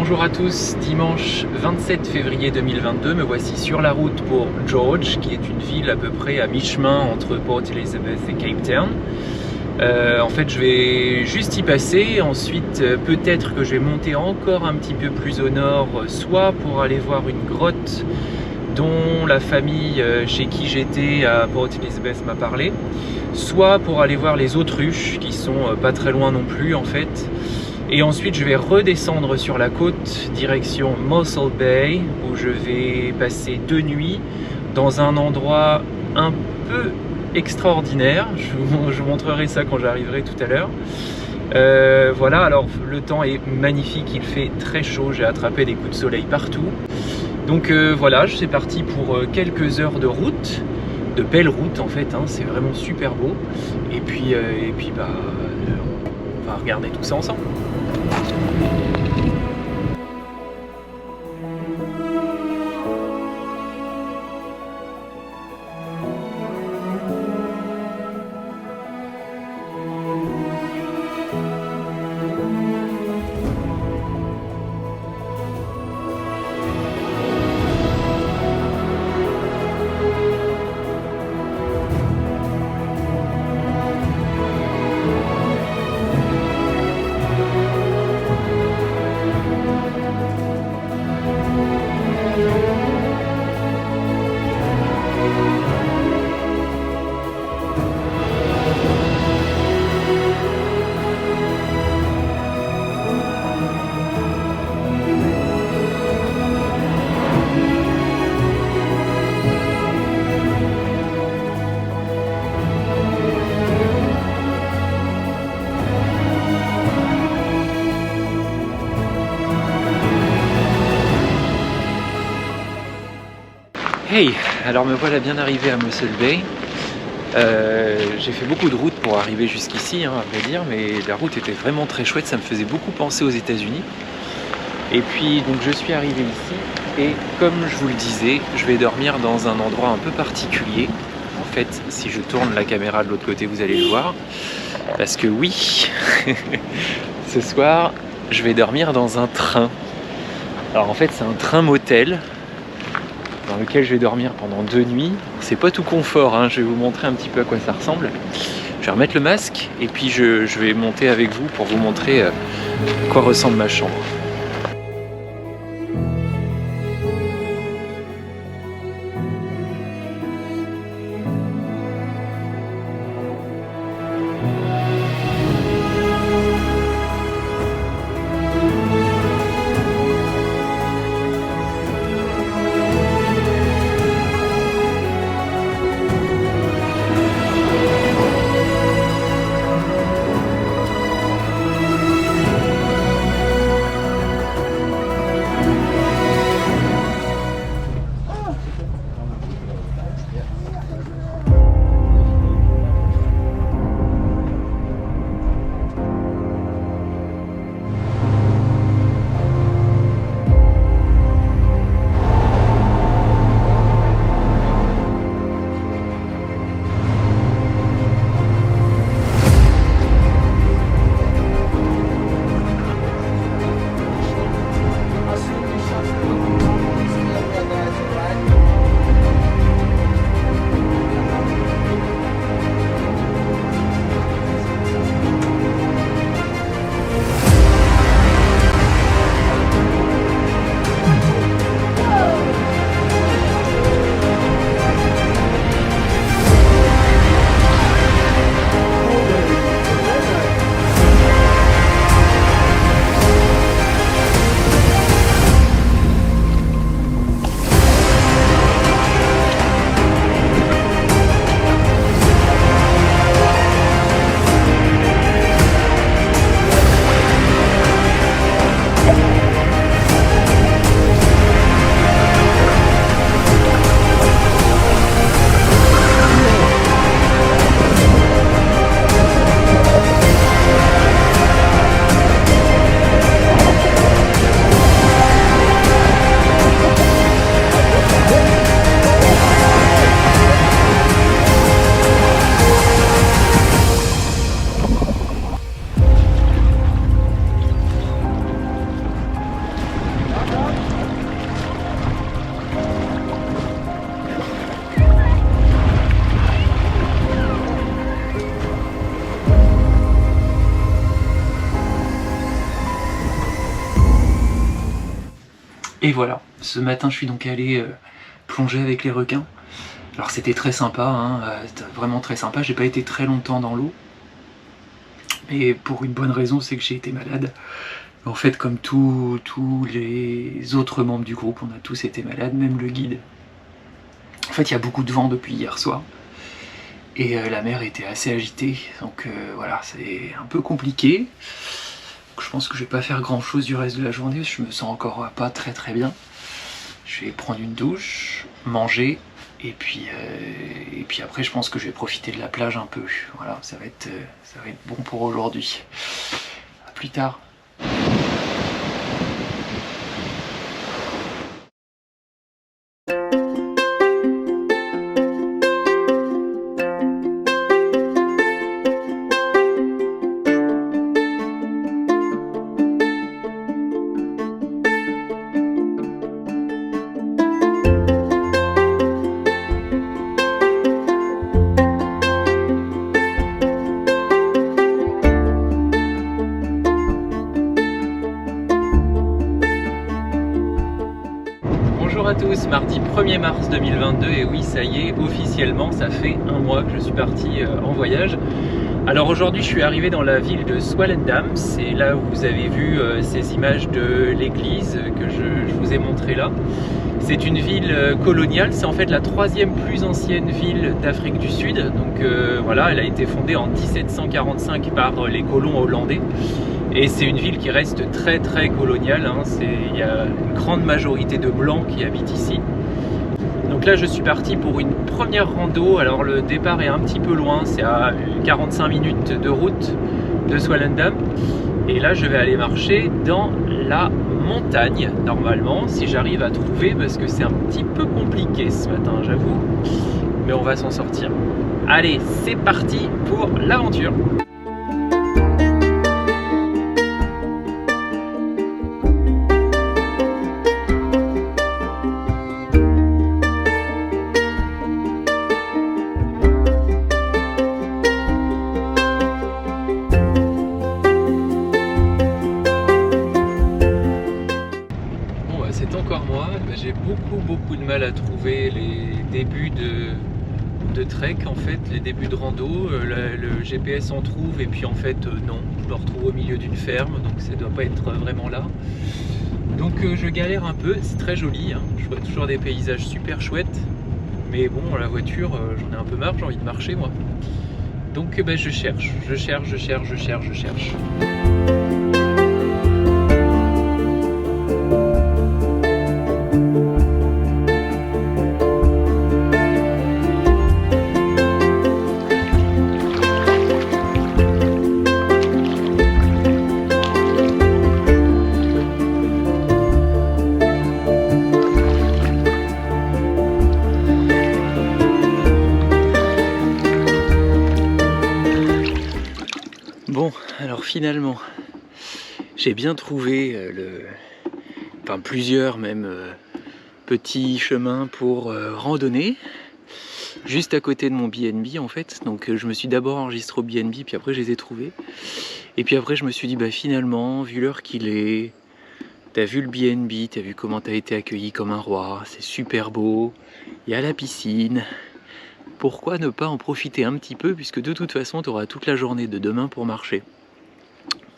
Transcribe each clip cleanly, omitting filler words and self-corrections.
Bonjour à tous, dimanche 27 février 2022, me voici sur la route pour George, qui est une ville à peu près à mi-chemin entre Port Elizabeth et Cape Town. En fait, je vais juste y passer, ensuite peut-être que je vais monter encore un petit peu plus au nord, soit pour aller voir une grotte dont la famille chez qui j'étais à Port Elizabeth m'a parlé, soit pour aller voir les autruches qui sont pas très loin non plus en fait. Et ensuite je vais redescendre sur la côte direction Mossel Bay où je vais passer 2 nuits dans un endroit un peu extraordinaire. Je vous montrerai ça quand j'arriverai tout à l'heure. Voilà, alors le temps est magnifique, il fait très chaud, j'ai attrapé des coups de soleil partout. Donc voilà, c'est parti pour quelques heures de route, de belles routes en fait, hein, c'est vraiment super beau. Et puis on va regarder tout ça ensemble. Hey, alors me voilà bien arrivé à Mossel Bay. J'ai fait beaucoup de route pour arriver jusqu'ici, hein, à vrai dire, mais la route était vraiment très chouette, ça me faisait beaucoup penser aux États-Unis. Et puis donc je suis arrivé ici et comme je vous le disais, je vais dormir dans un endroit un peu particulier. En fait, si je tourne la caméra de l'autre côté, vous allez le voir. Parce que oui, ce soir, je vais dormir dans un train. Alors en fait, c'est un train motel dans lequel je vais dormir pendant 2 nuits. C'est pas tout confort, hein. Je vais vous montrer un petit peu à quoi ça ressemble. Je vais remettre le masque et puis je vais monter avec vous pour vous montrer à quoi ressemble ma chambre. Et voilà, ce matin je suis donc allé plonger avec les requins. Alors c'était très sympa, hein, vraiment très sympa, j'ai pas été très longtemps dans l'eau. Et pour une bonne raison, c'est que j'ai été malade. En fait, comme tous les autres membres du groupe, on a tous été malades, même le guide. En fait, il y a beaucoup de vent depuis hier soir. Et la mer était assez agitée, donc voilà, c'est un peu compliqué. Je pense que je vais pas faire grand chose du reste de la journée, je me sens encore pas très bien. Je vais prendre une douche, manger, et puis après je pense que je vais profiter de la plage un peu. Voilà, ça va être bon pour aujourd'hui. À plus tard. Bonjour à tous, mardi 1er mars 2022 et oui ça y est, officiellement ça fait un mois que je suis parti en voyage. Alors aujourd'hui je suis arrivé dans la ville de Swellendam, c'est là où vous avez vu ces images de l'église que je vous ai montré là. C'est une ville coloniale, c'est en fait la 3e plus ancienne ville d'Afrique du Sud, donc voilà, elle a été fondée en 1745 par les colons hollandais. Et c'est une ville qui reste très coloniale, hein. Il y a une grande majorité de blancs qui habitent ici. Donc là je suis parti pour une première rando, alors le départ est un petit peu loin, c'est à 45 minutes de route de Swellendam. Et là je vais aller marcher dans la montagne normalement, si j'arrive à trouver, parce que c'est un petit peu compliqué ce matin j'avoue. Mais on va s'en sortir. Allez, c'est parti pour l'aventure. C'est encore moi, j'ai beaucoup de mal à trouver les débuts de trek en fait, les débuts de rando, le GPS en trouve et puis en fait non, je le retrouve au milieu d'une ferme donc ça doit pas être vraiment là. Donc je galère un peu, c'est très joli, hein. Je vois toujours des paysages super chouettes, mais bon la voiture j'en ai un peu marre, j'ai envie de marcher moi. Donc je cherche. Bon, alors finalement, j'ai bien trouvé plusieurs même petits chemins pour randonner, juste à côté de mon BNB en fait. Donc je me suis d'abord enregistré au BNB, puis après je les ai trouvés. Et puis après je me suis dit, bah finalement, vu l'heure qu'il est, t'as vu le BNB, t'as vu comment t'as été accueilli comme un roi, c'est super beau, il y a la piscine. Pourquoi ne pas en profiter un petit peu, puisque de toute façon tu auras toute la journée de demain pour marcher.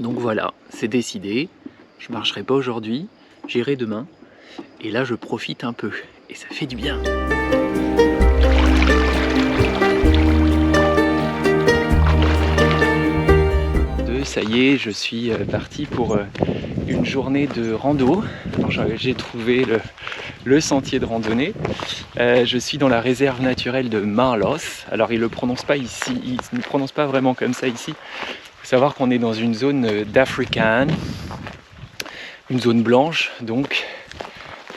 Donc voilà, c'est décidé, je marcherai pas aujourd'hui, j'irai demain, et là je profite un peu, et ça fait du bien. Ça y est, je suis parti pour une journée de rando. J'ai trouvé le sentier de randonnée. Je suis dans la réserve naturelle de Marlos. Alors il ne le prononce pas ici, il ne prononce pas vraiment comme ça ici. Il faut savoir qu'on est dans une zone d'Afrikaan, une zone blanche, donc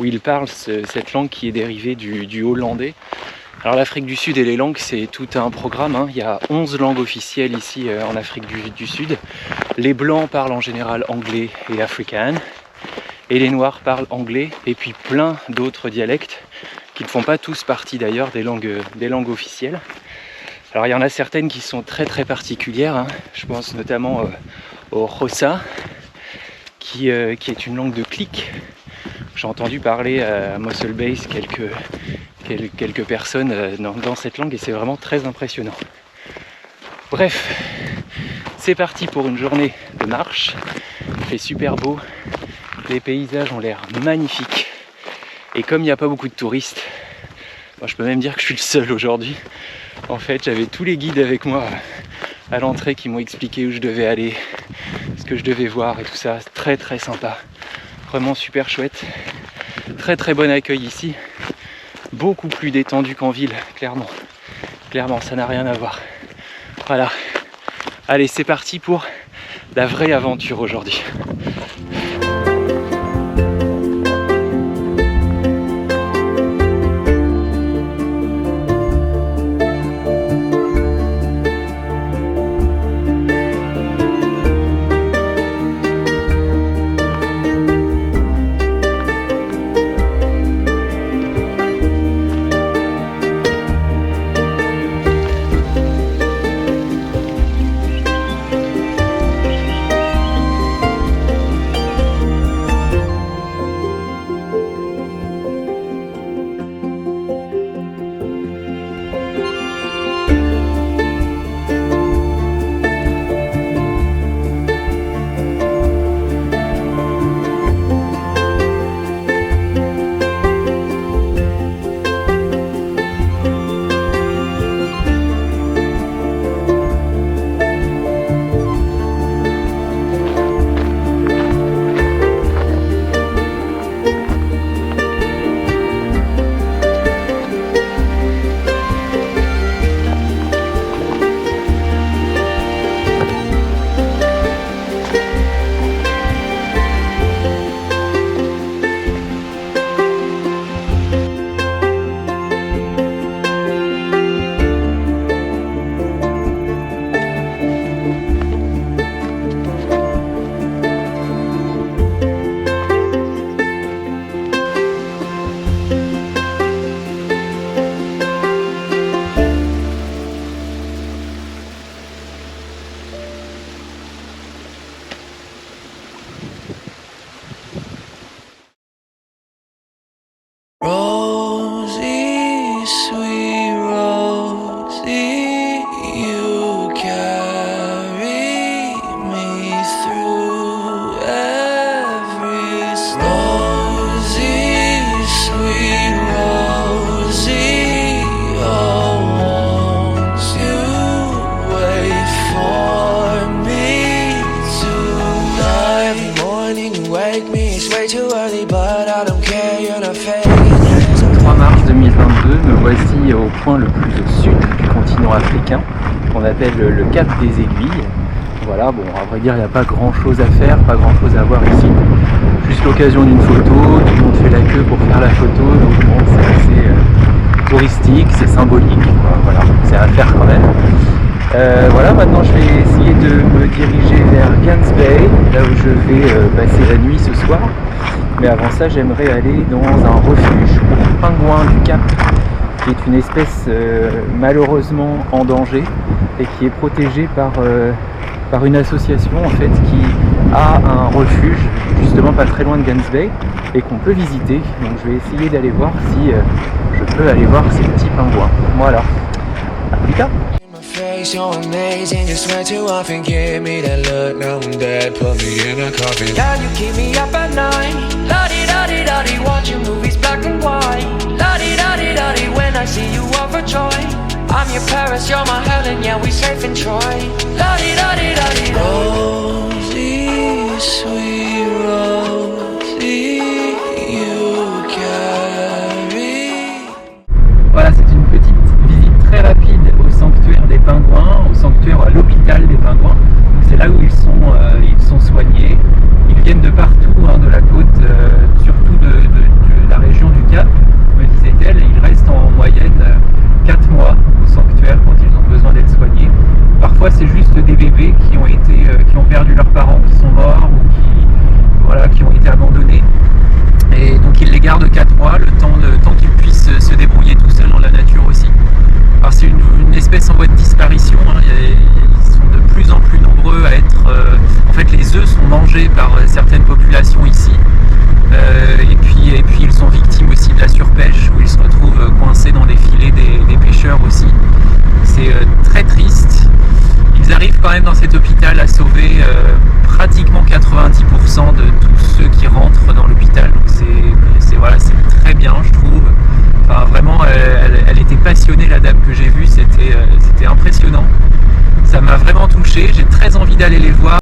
où il parle cette langue qui est dérivée du hollandais. Alors l'Afrique du Sud et les langues, c'est tout un programme, hein. Il y a 11 langues officielles ici en Afrique du Sud. Les blancs parlent en général anglais et afrikaan, et les noirs parlent anglais, et puis plein d'autres dialectes qui ne font pas tous partie d'ailleurs des langues officielles. Alors il y en a certaines qui sont très particulières, hein. Je pense notamment au Xhosa, qui est une langue de clic. J'ai entendu parler à Mossel Base quelques personnes dans cette langue et c'est vraiment très impressionnant. Bref, c'est parti pour une journée de marche. Il fait super beau, les paysages ont l'air magnifiques. Et comme il n'y a pas beaucoup de touristes, moi, je peux même dire que je suis le seul aujourd'hui. En fait, j'avais tous les guides avec moi à l'entrée qui m'ont expliqué où je devais aller, ce que je devais voir et tout ça. Très très sympa, vraiment super chouette. Très très bon accueil ici, beaucoup plus détendu qu'en ville, clairement. Clairement, ça n'a rien à voir. Voilà, allez, c'est parti pour la vraie aventure aujourd'hui. Rosie, sweet Rosie, you carry me through every storm. Rosie, sweet Rosie, oh, won't you wait for me tonight? Every morning you wake me, it's way too early, but I don't care, you're not fake. 3 mars 2022, me voici au point le plus au sud du continent africain, qu'on appelle le Cap des Aiguilles. Voilà, bon, à vrai dire, il n'y a pas grand chose à faire, pas grand chose à voir ici. Juste l'occasion d'une photo, tout le monde fait la queue pour faire la photo, donc bon, c'est assez touristique, c'est symbolique, quoi. Voilà, c'est à faire quand même. Voilà, maintenant je vais essayer de me diriger vers Gans Bay, là où je vais passer la nuit ce soir. Mais avant ça, j'aimerais aller dans un refuge pour pingouins du Cap, qui est une espèce malheureusement en danger et qui est protégée par une association en fait qui a un refuge justement pas très loin de Gans Bay et qu'on peut visiter. Donc je vais essayer d'aller voir si je peux aller voir ces petits pingouins. Voilà, à plus tard. You're amazing, just way too often give me that look, now I'm dead, put me in a coffin. Yeah, you keep me up at night, la-di-da-di-da-di, watching movies black and white, la-di-da-di-da-di, when I see you overjoyed, I'm your Paris, you're my Helen, yeah, we safe in Troy, la-di-da-di-da-di. Rosie, sweet Rosie, you carry. Voilà, c'est une petite visite très rapide au sanctuaire des pingouins, au sanctuaire à l'hôpital des pingouins. C'est là où ils sont soignés. Ils viennent de partout, hein, de la côte, surtout de la région du Cap, me disait-elle. Ils restent en moyenne 4 mois au sanctuaire quand ils ont besoin d'être soignés. Parfois c'est juste des bébés qui ont perdu leurs parents, qui sont morts ou qui ont été abandonnés. Et donc ils les gardent 4 mois, le temps qu'ils puissent se débrouiller tout seuls dans la nature aussi. Alors c'est une espèce en voie de disparition, hein. Ils sont de plus en plus nombreux à être... en fait les œufs sont mangés par certaines populations ici. Et puis meurent aussi. C'est très triste. Ils arrivent quand même dans cet hôpital à sauver pratiquement 90% de tous ceux qui rentrent dans l'hôpital. Donc c'est très bien, je trouve. Enfin, vraiment, elle était passionnée, la dame que j'ai vue, c'était impressionnant. Ça m'a vraiment touché, j'ai très envie d'aller les voir.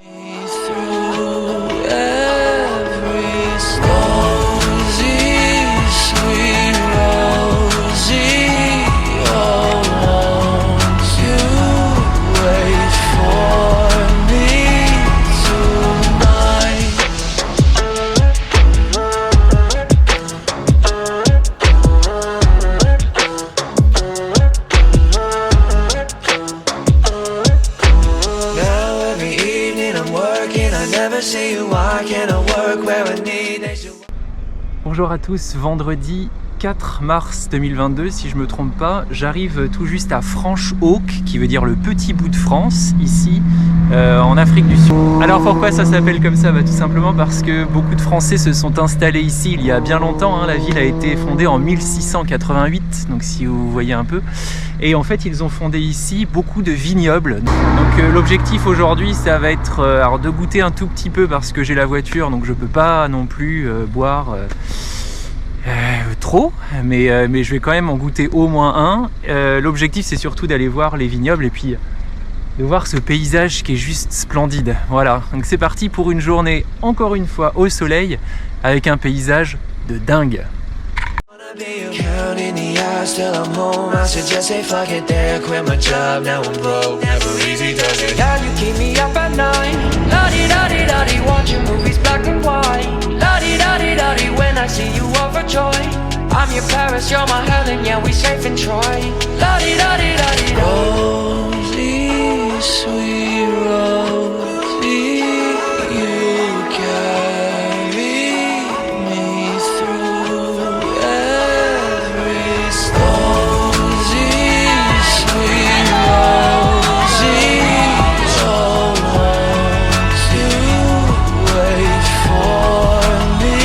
Bonjour à tous, vendredi 4 mars 2022 si je me trompe pas, j'arrive tout juste à Franche-Hoek, qui veut dire le petit bout de France, ici en Afrique du Sud. Alors pourquoi ça s'appelle comme ça? Tout simplement parce que beaucoup de Français se sont installés ici il y a bien longtemps, hein. La ville a été fondée en 1688, donc si vous voyez un peu. Et en fait ils ont fondé ici beaucoup de vignobles. Donc l'objectif aujourd'hui ça va être alors de goûter un tout petit peu parce que j'ai la voiture, donc je peux pas non plus boire trop, mais je vais quand même en goûter au moins un. L'objectif c'est surtout d'aller voir les vignobles et puis de voir ce paysage qui est juste splendide. Voilà, donc c'est parti pour une journée encore une fois au soleil avec un paysage de dingue. Counting the hours till I'm home. I should just say fuck it there, quit my job, now I'm broke. Never easy does it. Girl, you keep me up at night. La-di-da-di-da-di, watching movies black and white. La-di-da-di-da-di, when I see you overjoyed. I'm your Paris, you're my Helen, yeah, we safe in Troy. La-di-da-di-da-di, Rosie, sweet Rosie, you carry me through every storm. Sweet Rosie, don't want to wait for me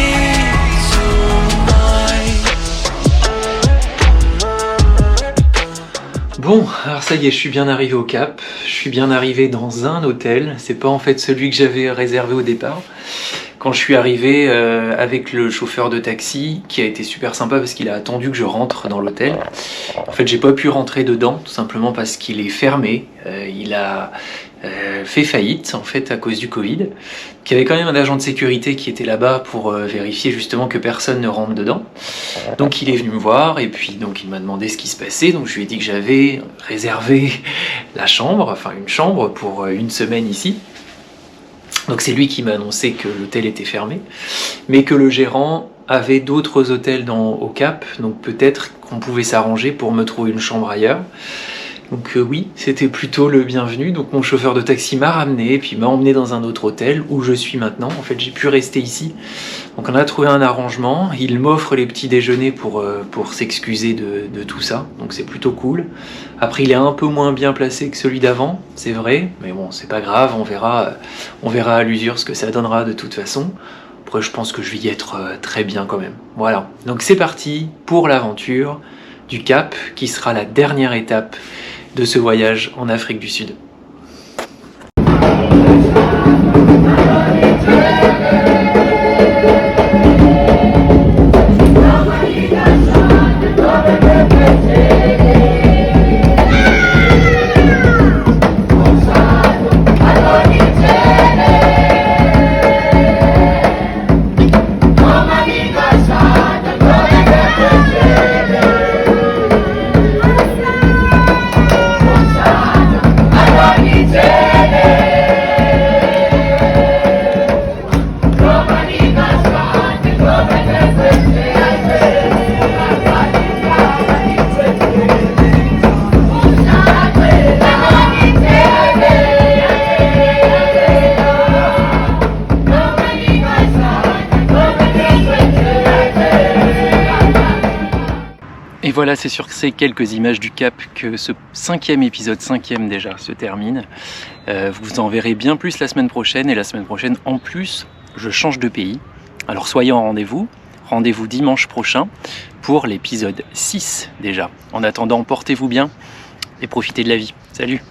tonight. Bon, alors ça y est, je suis bien arrivé au Cap, je suis bien arrivé dans un hôtel, c'est pas en fait celui que j'avais réservé au départ. Quand je suis arrivé avec le chauffeur de taxi, qui a été super sympa parce qu'il a attendu que je rentre dans l'hôtel. En fait, j'ai pas pu rentrer dedans, tout simplement parce qu'il est fermé. Il a fait faillite, en fait, à cause du Covid. Il y avait quand même un agent de sécurité qui était là-bas pour vérifier justement que personne ne rentre dedans. Donc il est venu me voir et puis donc il m'a demandé ce qui se passait. Donc je lui ai dit que j'avais réservé la chambre, enfin une chambre pour une semaine ici. Donc c'est lui qui m'a annoncé que l'hôtel était fermé, mais que le gérant avait d'autres hôtels au Cap, donc peut-être qu'on pouvait s'arranger pour me trouver une chambre ailleurs. Donc oui, c'était plutôt le bienvenu. Donc mon chauffeur de taxi m'a ramené et puis m'a emmené dans un autre hôtel où je suis maintenant. En fait, j'ai pu rester ici. Donc on a trouvé un arrangement. Il m'offre les petits déjeuners pour s'excuser de tout ça. Donc c'est plutôt cool. Après, il est un peu moins bien placé que celui d'avant, c'est vrai. Mais bon, c'est pas grave, on verra à l'usure ce que ça donnera de toute façon. Après, je pense que je vais y être très bien quand même. Voilà, donc c'est parti pour l'aventure du Cap, qui sera la dernière étape de ce voyage en Afrique du Sud. Et voilà, c'est sur ces quelques images du Cap que ce cinquième épisode déjà se termine. Vous en verrez bien plus la semaine prochaine, et la semaine prochaine en plus je change de pays. Alors soyez en rendez-vous. Rendez-vous dimanche prochain pour l'épisode 6 déjà. En attendant, portez-vous bien et profitez de la vie. Salut!